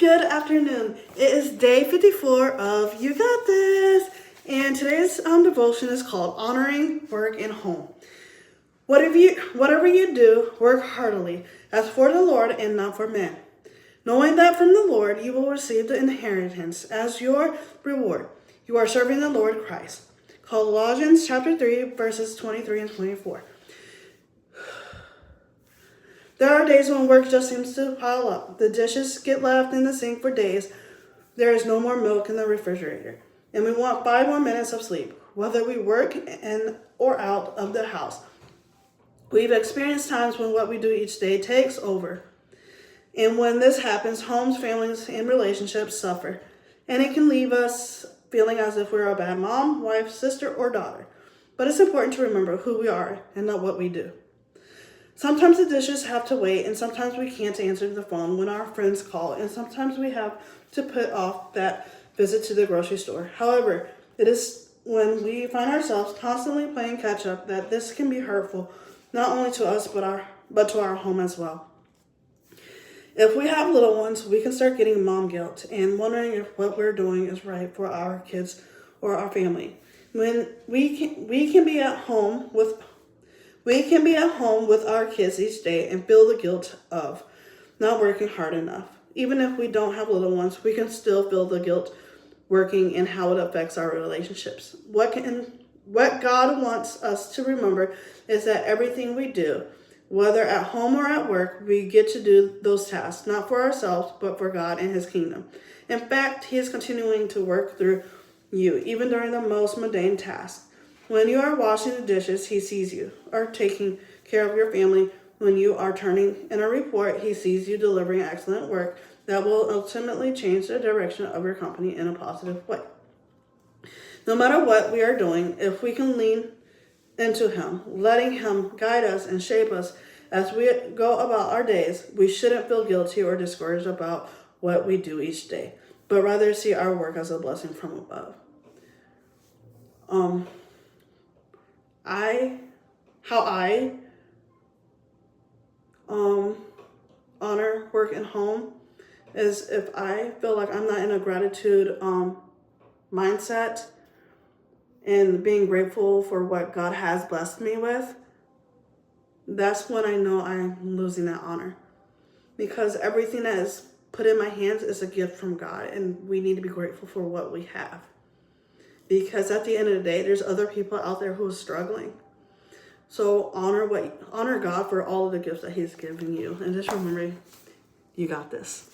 Good afternoon. It is day 54 of You Got This. And today's devotion is called Honoring Work and Home. Whatever you do, work heartily, as for the Lord and not for men, knowing that from the Lord you will receive the inheritance as your reward. You are serving the Lord Christ. Colossians chapter 3, verses 23 and 24. There are days when work just seems to pile up. The dishes get left in the sink for days. There is no more milk in the refrigerator. And we want 5 more minutes of sleep, whether we work in or out of the house. We've experienced times when what we do each day takes over. And when this happens, homes, families, and relationships suffer. And it can leave us feeling as if we're a bad mom, wife, sister, or daughter. But it's important to remember who we are and not what we do. Sometimes the dishes have to wait, and sometimes we can't answer the phone when our friends call, and sometimes we have to put off that visit to the grocery store. However, it is when we find ourselves constantly playing catch up that this can be hurtful, not only to us but to our home as well. If we have little ones, we can start getting mom guilt and wondering if what we're doing is right for our kids or our family. When we can be at home with our kids each day and feel the guilt of not working hard enough. Even if we don't have little ones, we can still feel the guilt working and how it affects our relationships. What God wants us to remember is that everything we do, whether at home or at work, we get to do those tasks, not for ourselves, but for God and His kingdom. In fact, He is continuing to work through you, even during the most mundane tasks. When you are washing the dishes, He sees you, or taking care of your family. When you are turning in a report, He sees you delivering excellent work that will ultimately change the direction of your company in a positive way. No matter what we are doing, if we can lean into Him, letting Him guide us and shape us as we go about our days, we shouldn't feel guilty or discouraged about what we do each day, but rather see our work as a blessing from above. I honor work and home is if I feel like I'm not in a gratitude mindset and being grateful for what God has blessed me with. That's when I know I'm losing that honor, because everything that is put in my hands is a gift from God, and we need to be grateful for what we have, because at the end of the day, there's other people out there who are struggling. So honor God for all of the gifts that He's given you. And just remember, you got this.